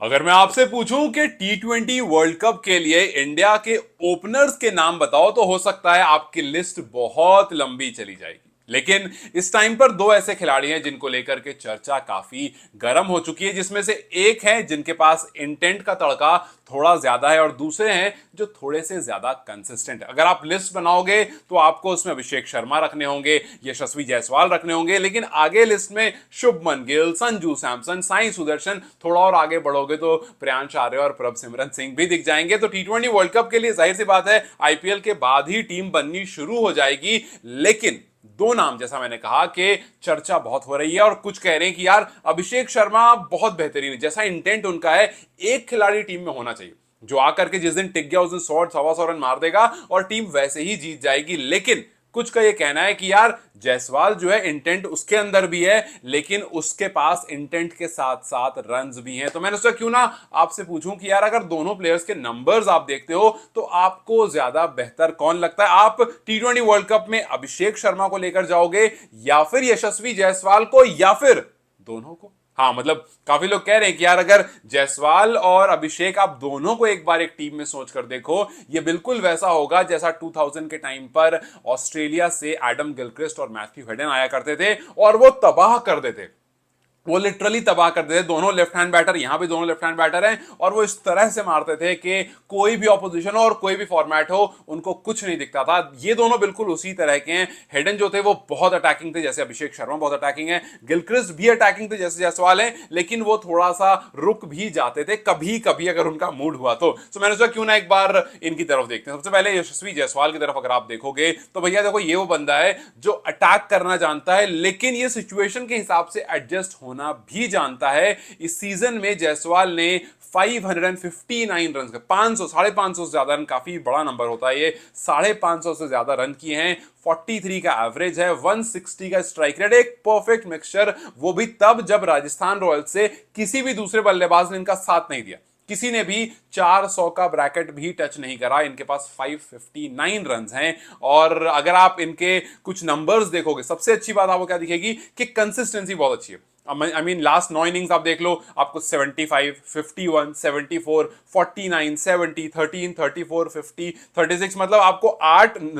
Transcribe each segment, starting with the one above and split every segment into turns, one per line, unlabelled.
अगर मैं आपसे पूछूं कि टी20 वर्ल्ड कप के लिए इंडिया के ओपनर्स के नाम बताओ तो हो सकता है आपकी लिस्ट बहुत लंबी चली जाएगी। लेकिन इस टाइम पर दो ऐसे खिलाड़ी हैं जिनको लेकर के चर्चा काफी गर्म हो चुकी है, जिसमें से एक है जिनके पास इंटेंट का तड़का थोड़ा ज्यादा है और दूसरे हैं जो थोड़े से ज्यादा कंसिस्टेंट है। अगर आप लिस्ट बनाओगे तो आपको उसमें अभिषेक शर्मा रखने होंगे, यशस्वी जायसवाल रखने होंगे, लेकिन आगे लिस्ट में शुभमन गिल, संजू सैमसन, साई सुदर्शन, थोड़ा और आगे बढ़ोगे तो प्रियांश आर्य और प्रभसिमरन सिंह भी दिख जाएंगे। तो टी20 वर्ल्ड कप के लिए जाहिर सी बात है आईपीएल के बाद ही टीम बननी शुरू हो जाएगी। लेकिन दो नाम जैसा मैंने कहा कि चर्चा बहुत हो रही है और कुछ कह रहे हैं कि यार अभिषेक शर्मा बहुत बेहतरीन है, जैसा इंटेंट उनका है एक खिलाड़ी टीम में होना चाहिए जो आकर के जिस दिन टिक गया उस दिन 100 125 रन मार देगा और टीम वैसे ही जीत जाएगी। लेकिन कुछ का ये कहना है कि यार जायसवाल जो है इंटेंट उसके अंदर भी है, लेकिन उसके पास इंटेंट के साथ साथ रन्स भी हैं। तो मैंने सोचा क्यों ना आपसे पूछूं कि यार अगर दोनों प्लेयर्स के नंबर्स आप देखते हो तो आपको ज्यादा बेहतर कौन लगता है? आप टी20 वर्ल्ड कप में अभिषेक शर्मा को लेकर जाओगे या फिर यशस्वी जायसवाल को या फिर दोनों को? हाँ, मतलब काफी लोग कह रहे हैं कि यार अगर जायसवाल और अभिषेक आप दोनों को एक बार एक टीम में सोच कर देखो, ये बिल्कुल वैसा होगा जैसा 2000 के टाइम पर ऑस्ट्रेलिया से एडम गिलक्रिस्ट और मैथ्यू हेडन आया करते थे और वो तबाह कर देते, वो लिटरली तबाह कर देते। दोनों लेफ्ट हैंड बैटर, यहां भी दोनों लेफ्ट हैंड बैटर हैं और वो इस तरह से मारते थे कि कोई भी ऑपोजिशन हो और कोई भी फॉर्मेट हो उनको कुछ नहीं दिखता था। ये दोनों बिल्कुल उसी तरह के हैं। हेडन जो थे वो बहुत अटैकिंग थे जैसे अभिषेक शर्मा बहुत अटैकिंग है, गिलक्रिस्ट भी अटैकिंग थे जैसे जायसवाल है, लेकिन वो थोड़ा सा रुक भी जाते थे कभी कभी अगर उनका मूड हुआ तो मैंने सोचा क्यों ना एक बार इनकी तरफ देखते हैं। सबसे पहले यशस्वी जायसवाल की तरफ अगर आप देखोगे तो भैया देखो ये वो बंदा है जो अटैक करना जानता है लेकिन ये सिचुएशन के हिसाब से एडजस्ट होना भी जानता है। इस सीजन में जायसवाल ने 559 रन, 500, 550 से ज्यादा रन, काफी बड़ा नंबर होता है ये, 550 से ज्यादा रन किए हैं, 43 का एवरेज है, 160 का स्ट्राइक रेट, एक परफेक्ट मिक्सचर, वो भी तब जब राजस्थान रॉयल्स से किसी भी दूसरे बल्लेबाज ने इनका साथ नहीं दिया, किसी ने भी 400 का ब्रैकेट भी टच नहीं करा। इनके पास 559 रन हैं और अगर आप इनके कुछ नंबर्स देखोगे सबसे अच्छी बात आपको क्या दिखेगी कि कंसिस्टेंसी बहुत अच्छी है। आई मीन लास्ट 9 इनिंग्स आप देख लो, आपको 75, 51, 74, 49, 70, 13, 34, 50, 36, मतलब आपको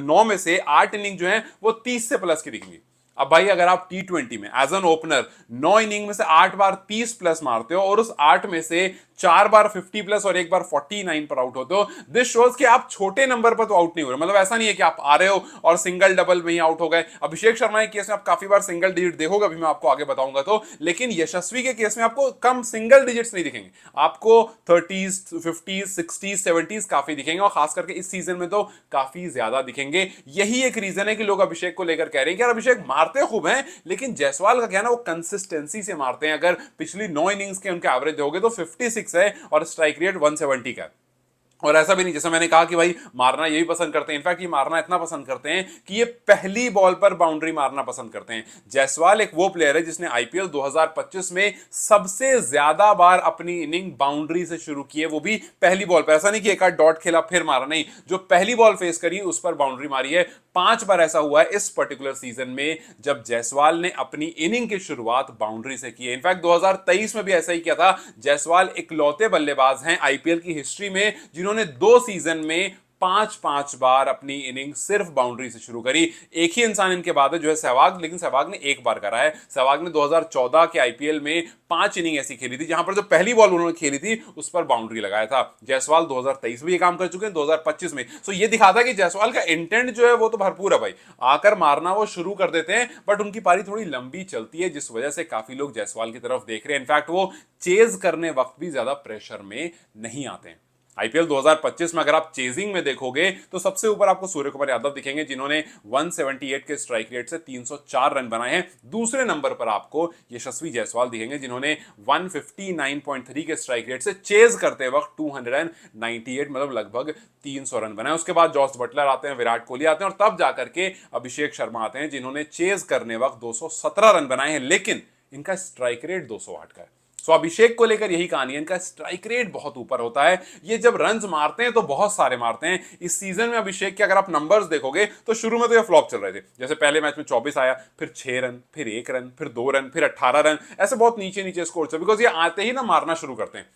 9 में से 8 इनिंग जो है वो 30 से प्लस की दिखेंगी। अब भाई अगर आप टी20 में एज एन ओपनर 9 इनिंग में से 8 बार 30 प्लस मारते हो और उस 8 में से 4 बार 50 प्लस और एक बार 49 पर आउट होते हो, दिस शोज कि आप छोटे नंबर पर तो आउट नहीं हो रहे। मतलब ऐसा नहीं है कि आप आ रहे हो और सिंगल डबल में ही आउट हो गए। अभिषेक शर्मा के केस में आप काफी बार सिंगल डिजिट देखोगे, अभी मैं आपको आगे बताऊंगा तो, लेकिन यशस्वी के केस में आपको कम सिंगल डिजिट्स नहीं दिखेंगे, आपको 30s, 50s, 60s, 70s काफी दिखेंगे और खास करके इस सीजन में तो काफी ज्यादा दिखेंगे। यही एक रीजन है कि लोग अभिषेक को लेकर कह रहे हैं कि यार अभिषेक मारते खूब हैं लेकिन जायसवाल का क्या ना वो कंसिस्टेंसी से मारते हैं। अगर पिछली 9 इनिंग्स के उनके एवरेज दोगे तो 56 है और स्ट्राइक रेट 170 का है। और ऐसा भी नहीं जैसा मैंने कहा कि भाई मारना यही पसंद करते हैं, इनफैक्ट ये मारना इतना पसंद करते हैं कि ये पहली बॉल पर बाउंड्री मारना पसंद करते हैं। जायसवाल एक वो प्लेयर है जिसने आईपीएल 2025 में सबसे ज्यादा बार अपनी इनिंग बाउंड्री से शुरू की है, वो भी पहली बॉल पर। ऐसा नहीं कि एक आध डॉट खेला फिर मारा, नहीं, जो पहली बॉल फेस करी उस पर बाउंड्री मारी है। 5 बार ऐसा हुआ है इस पर्टिकुलर सीजन में जब जायसवाल ने अपनी इनिंग की शुरुआत बाउंड्री से की है। इनफैक्ट 2023 में भी ऐसा ही किया था। जायसवाल इकलौते बल्लेबाज हैं आईपीएल की हिस्ट्री में जिन्होंने 2 सीजन में 5 बार अपनी इनिंग सिर्फ बाउंड्री से शुरू करी। एक ही इंसान इनके बाद है जो है सहवाग, लेकिन सहवाग ने एक बार करा है। सहवाग ने 2014 के आईपीएल में 5 इनिंग ऐसी खेली थी जहां पर जो पहली बॉल उन्होंने खेली थी उस पर बाउंड्री लगाया था। जायसवाल 2023 में ये काम कर चुके हैं, 2025 में। सो ये दिखाता है कि जायसवाल का इंटेंट जो है वो तो भरपूर है भाई, आकर मारना वो शुरू कर देते हैं, बट उनकी पारी थोड़ी लंबी चलती है जिस वजह से काफी लोग जायसवाल की तरफ देख रहे हैं। इनफैक्ट वो चेज करने वक्त भी ज्यादा प्रेशर में नहीं आते हैं। आईपीएल 2025 में अगर आप चेजिंग में देखोगे तो सबसे ऊपर आपको सूर्य कुमार यादव दिखेंगे जिन्होंने 178 के स्ट्राइक रेट से 304 रन बनाए हैं। दूसरे नंबर पर आपको यशस्वी जायसवाल दिखेंगे जिन्होंने 159.3 के स्ट्राइक रेट से चेज करते वक्त 298, मतलब लगभग 300 रन बनाए। उसके बाद जॉस बटलर आते हैं, विराट कोहली आते हैं और तब जाकर के अभिषेक शर्मा आते हैं जिन्होंने चेज करने वक्त 217 रन बनाए हैं, लेकिन इनका स्ट्राइक रेट 208 का है। सो अभिषेक को लेकर यही कहानी है, इनका स्ट्राइक रेट बहुत ऊपर होता है। ये जब रन्स मारते हैं तो बहुत सारे मारते हैं। इस सीजन में अभिषेक के अगर आप नंबर्स देखोगे तो शुरू में तो ये फ्लॉप चल रहे थे, जैसे पहले मैच में 24 आया, फिर 6 रन, फिर 1 रन, फिर 2 रन, फिर 18 रन, ऐसे बहुत नीचे नीचे स्कोर थे, बिकॉज ये आते ही ना मारना शुरू करते हैं।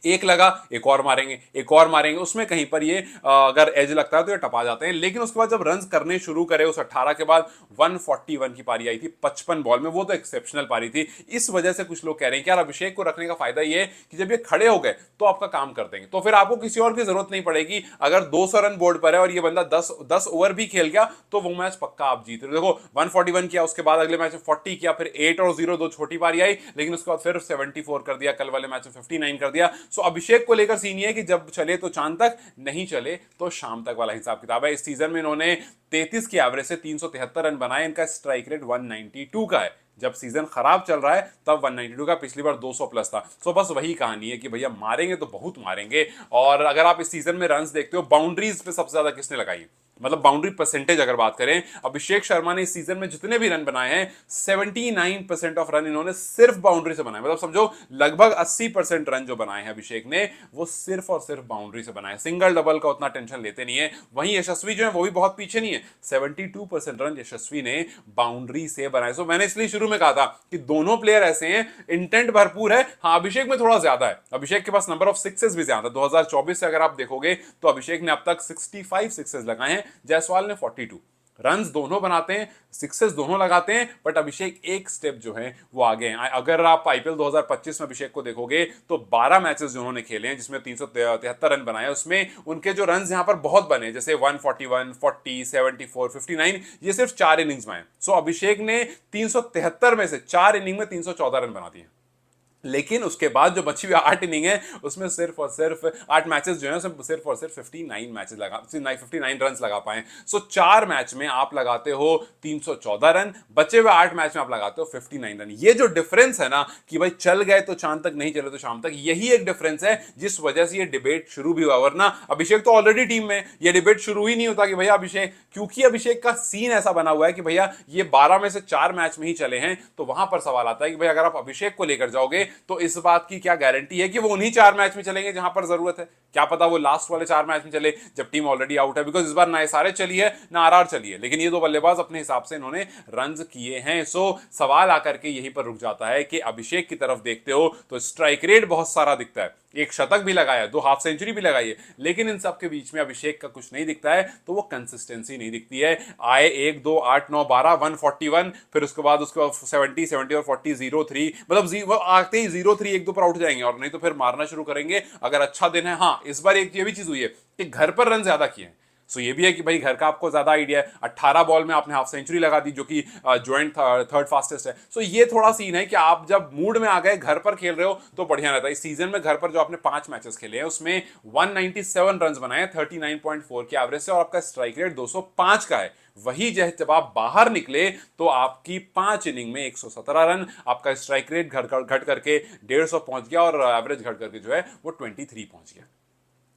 एक लगा, एक और मारेंगे, एक और मारेंगे, उसमें कहीं पर ये अगर एज लगता है तो ये टपा जाते हैं। लेकिन उसके बाद जब रन करने शुरू करे उस 18 के बाद 141 की पारी आई थी 55 बॉल में, वो तो एक्सेप्शनल पारी थी। इस वजह से कुछ लोग कह रहे हैं कि यार अभिषेक को रखने का फायदा ये है कि जब ये खड़े हो गए तो आपका काम कर देंगे, तो फिर आपको किसी और की जरूरत नहीं पड़ेगी। अगर 200 रन बोर्ड पर है और ये बंदा 10 ओवर भी खेल गया तो वो मैच पक्का आप जीत रहे हो। देखो 141 किया, उसके बाद अगले मैच में 40 किया, फिर 8 और 0 दो छोटी पारी आई, लेकिन उसके बाद फिर 74 कर दिया, कल वाले मैच में 59 कर दिया। सो अभिषेक को लेकर सीन ये है कि जब चले तो चांद तक, नहीं चले तो शाम तक वाला हिसाब किताब है। इस सीजन में इन्होंने 33 की एवरेज से 373 रन बनाए, इनका स्ट्राइक रेट 192 का है। जब सीजन खराब चल रहा है तब 192 का, पिछली बार 200 प्लस था। सो बस वही कहानी है कि भैया मारेंगे तो बहुत मारेंगे। और अगर आप इस सीजन में रन्स देखते हो, बाउंड्रीज पे सबसे ज्यादा किसने लगाई, मतलब बाउंड्री परसेंटेज अगर बात करें, अभिषेक शर्मा ने इस सीजन में जितने भी रन बनाए हैं 79% ऑफ रन इन्होंने सिर्फ बाउंड्री से बनाए। मतलब समझो लगभग 80% रन जो बनाए हैं अभिषेक ने वो सिर्फ और सिर्फ बाउंड्री से बनाए। सिंगल डबल का उतना टेंशन लेते नहीं है। वहीं यशस्वी जो है वो भी बहुत पीछे नहीं है, 72% रन यशस्वी ने बाउंड्री से बनाए। सो मैंने इसलिए शुरू में कहा था कि दोनों प्लेयर ऐसे हैं, इंटेंट भरपूर है। हाँ अभिषेक में थोड़ा ज्यादा है, अभिषेक के पास नंबर ऑफ सिक्सेस भी ज्यादा। 2024 से अगर आप देखोगे तो अभिषेक ने अब तक 65 सिक्सेस लगाए हैं, जायसवाल ने 42। रन्स दोनों बनाते हैं, सिक्सेस दोनों लगाते हैं, बट अभिषेक एक स्टेप जो है वो आगे हैं। अगर आप आईपीएल 2025 में अभिषेक को देखोगे तो 12 मैचेस जो उन्होंने खेले हैं जिसमें 373 रन बनाए, उसमें उनके जो रन्स यहां पर बहुत बने, जैसे 141, 40, 74, 59, ये सिर्फ 4 इनिंग्स में है। सो अभिषेक ने 373 में से 4 इनिंग में 314 रन बना दिए। लेकिन उसके बाद जो बची हुई 8 इनिंग है उसमें सिर्फ और सिर्फ 8 मैचेस जो है उसमें सिर्फ और सिर्फ 59 मैचेस लगा 59 रन लगा पाए। सो 4 मैच में आप लगाते हो 314 रन, बचे हुए 8 मैच में आप लगाते हो 59 रन। ये जो डिफरेंस है ना कि भाई चल गए तो चांद तक, नहीं चले तो शाम तक, यही एक डिफरेंस है जिस वजह से ये डिबेट शुरू भी हुआ। वरना अभिषेक तो ऑलरेडी टीम में, ये डिबेट शुरू ही नहीं होता कि भैया अभिषेक, क्योंकि अभिषेक का सीन ऐसा बना हुआ है कि भैया ये 12 में से 4 मैच में ही चले हैं, तो वहां पर सवाल आता है कि भाई अगर आप अभिषेक को लेकर जाओगे तो इस बात की क्या गारंटी है कि वो उन्हीं 4 मैच में चलेंगे जहां पर जरूरत है। क्या पता वो लास्ट वाले 4 मैच में चले जब टीम ऑलरेडी आउट है, बिकॉज इस बार ना एसआरएच चली है ना आरआर चली है, लेकिन ये दो बल्लेबाज अपने हिसाब से इन्होंने रन किए हैं। सो सवाल आकर के यहीं पर रुक जाता है कि अभिषेक की तरफ देखते हो तो स्ट्राइक रेट बहुत सारा दिखता है, एक शतक भी लगाया, 2 हाफ सेंचुरी भी लगाई है, लेकिन इन सब के बीच में अभिषेक का कुछ नहीं दिखता है। तो वो कंसिस्टेंसी नहीं दिखती है। आए 1 2 8 9 12 141, फिर उसके बाद 70 70 और 40 0-3, मतलब आते ही 0-3 1-2 पर आउट जाएंगे, और नहीं तो फिर मारना शुरू करेंगे अगर अच्छा दिन है। हाँ इस बार एक ये भी चीज हुई है कि घर पर रन ज्यादा किए। सो ये भी है कि भाई घर का आपको ज्यादा आइडिया है। 18 बॉल में आपने हाफ सेंचुरी लगा दी जो कि जॉइंट थर्ड फास्टेस्ट है। सो ये थोड़ा सीन है कि आप जब मूड में आ गए, घर पर खेल रहे हो तो बढ़िया रहता है। इस सीजन में घर पर जो आपने 5 मैचेस खेले हैं उसमें 197 रन बनाए 39.4 की एवरेज से, और आपका स्ट्राइक रेट 205 का है। वही जब आप बाहर निकले तो आपकी 5 इनिंग में 117 रन, आपका स्ट्राइक रेट घट करके 150 पहुंच गया, और एवरेज घट करके जो है वो 23 पहुंच गया।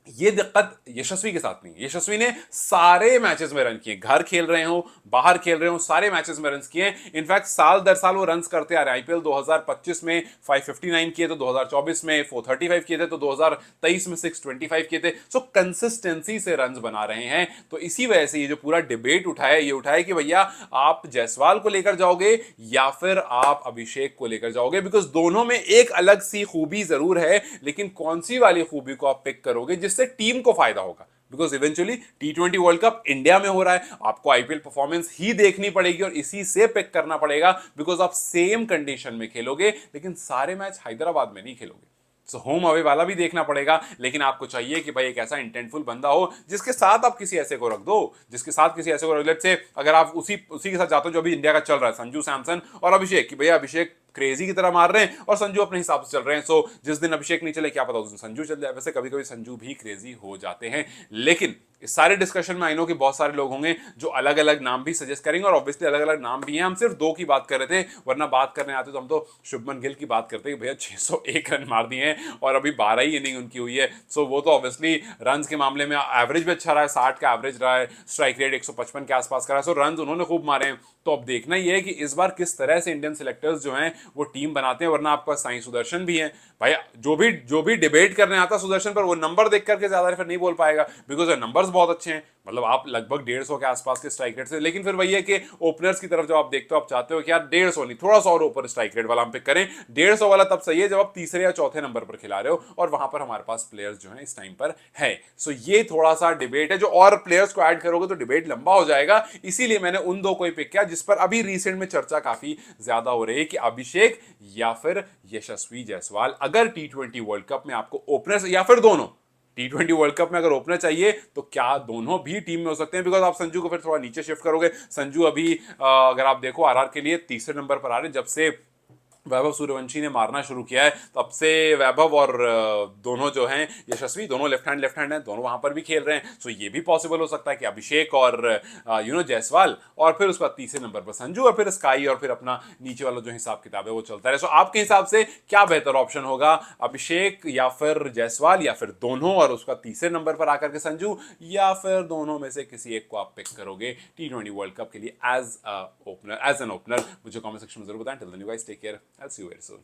ये दिक्कत यशस्वी के साथ नहीं। यशस्वी ने सारे मैचेस में रन किए, घर खेल रहे हो बाहर खेल रहे हो, सारे मैचेस में रन किए। इनफैक्ट साल दर साल वो रन करते आ रहे हैं। आईपीएल 2025 में 559 किए तो 2024 में 435 किए थे, तो 2023 में 625 किए थे। सो कंसिस्टेंसी से रन बना रहे हैं। तो इसी वजह से ये जो पूरा डिबेट उठाया, ये उठाया कि भैया आप जायसवाल को लेकर जाओगे या फिर आप अभिषेक को लेकर जाओगे, बिकॉज दोनों में एक अलग सी खूबी जरूर है, लेकिन कौन सी वाली खूबी को आप पिक करोगे जिससे टीम को फायदा होगा। Because eventually T20 world cup India में हो रहा है, आपको आईपीएल परफॉर्मेंस ही देखनी पड़ेगी और इसी से पिक करना पड़ेगा, बिकॉज आप सेम कंडीशन में खेलोगे, लेकिन सारे मैच हैदराबाद में नहीं खेलोगे। सो होम अवे वाला भी देखना पड़ेगा। लेकिन आपको चाहिए कि भाई एक ऐसा इंटेंटफुल बंदा हो जिसके साथ आप किसी ऐसे को रख दो, जिसके साथ किसी ऐसे को रख, लेट्स से अगर आप उसी के साथ जाते हो जो अभी इंडिया का चल रहा है, संजू सैमसन और अभिषेक, कि भैया अभिषेक क्रेजी की तरह मार रहे हैं और संजू अपने हिसाब से चल रहे हैं। सो जिस दिन अभिषेक नहीं चले क्या पता उस दिन संजू चल जाए। वैसे कभी कभी संजू भी क्रेजी हो जाते हैं। लेकिन इस सारे डिस्कशन में आई नो कि बहुत सारे लोग होंगे जो अलग अलग नाम भी सजेस्ट करेंगे, और ऑब्वियसली अलग अलग नाम भी हैं। हम सिर्फ 2 की बात कर रहे थे, वरना बात करने आते तो हम तो शुभमन गिल की बात करते हैं, भैया 601 रन मार दिए हैं और अभी 12 ही इनिंग उनकी हुई है। सो वो तो ऑब्वियसली रन के मामले में एवरेज भी अच्छा रहा है, 60 का एवरेज रहा है, स्ट्राइक रेट 155 के आसपास का रहा है। सो रन उन्होंने खूब मारे हैं। तो अब देखना ही है कि इस बार किस तरह से इंडियन सिलेक्टर्स जो हैं वो टीम बनाते हैं। वरना आपका साई सुदर्शन भी है भाई, जो भी डिबेट करने आता सुदर्शन पर, वो नंबर देख करके ज्यादा फिर नहीं बोल पाएगा, बिकॉज नंबर्स बहुत अच्छे हैं, मतलब आप लगभग 150 के आसपास के स्ट्राइक रेट से, लेकिन फिर वही है कि ओपनर्स की तरफ जब आप देखते हो आप चाहते हो कि यार 150 नहीं, थोड़ा सा और ऊपर स्ट्राइक रेट वाला हम पिक करें। 150 वाला तब सही है जब आप तीसरे या चौथे नंबर पर खिला रहे हो, और वहां पर हमारे पास प्लेयर्स जो है इस टाइम पर है। सो ये थोड़ा सा डिबेट है, जो और प्लेयर्स को ऐड करोगे तो डिबेट लंबा हो जाएगा, इसीलिए मैंने उन दो को ही पिक किया जिस पर अभी रिसेंट में चर्चा काफी ज्यादा हो रही है कि अभिषेक या फिर यशस्वी जायसवाल। अगर टी20 वर्ल्ड कप में आपको ओपनर या फिर दोनों, टी20 वर्ल्ड कप में अगर ओपनर चाहिए तो क्या दोनों भी टीम में हो सकते हैं? बिकॉज आप संजू को फिर थोड़ा नीचे शिफ्ट करोगे। संजू अभी अगर आप देखो आरआर के लिए तीसरे नंबर पर आ रहे हैं। जब से वैभव सूर्यवंशी ने मारना शुरू किया है तब से वैभव और दोनों जो हैं यशस्वी, दोनों लेफ्ट हैंड हैं, दोनों वहां पर भी खेल रहे हैं। सो ये भी पॉसिबल हो सकता है कि अभिषेक और जायसवाल, और फिर उसके बाद तीसरे नंबर पर संजू, और फिर स्काई, और फिर अपना नीचे वाला जो हिसाब किताब है वो चलता है। सो आपके हिसाब से क्या बेहतर ऑप्शन होगा, अभिषेक या फिर जायसवाल, या फिर दोनों और उसका तीसरे नंबर पर आकर के संजू, या फिर दोनों में से किसी एक को आप पिक करोगे टी20 वर्ल्ड कप के लिए एज एन ओपनर? मुझे कमेंट सेक्शन में जरूर बताएं। Till then you guys take care, I'll see you very soon.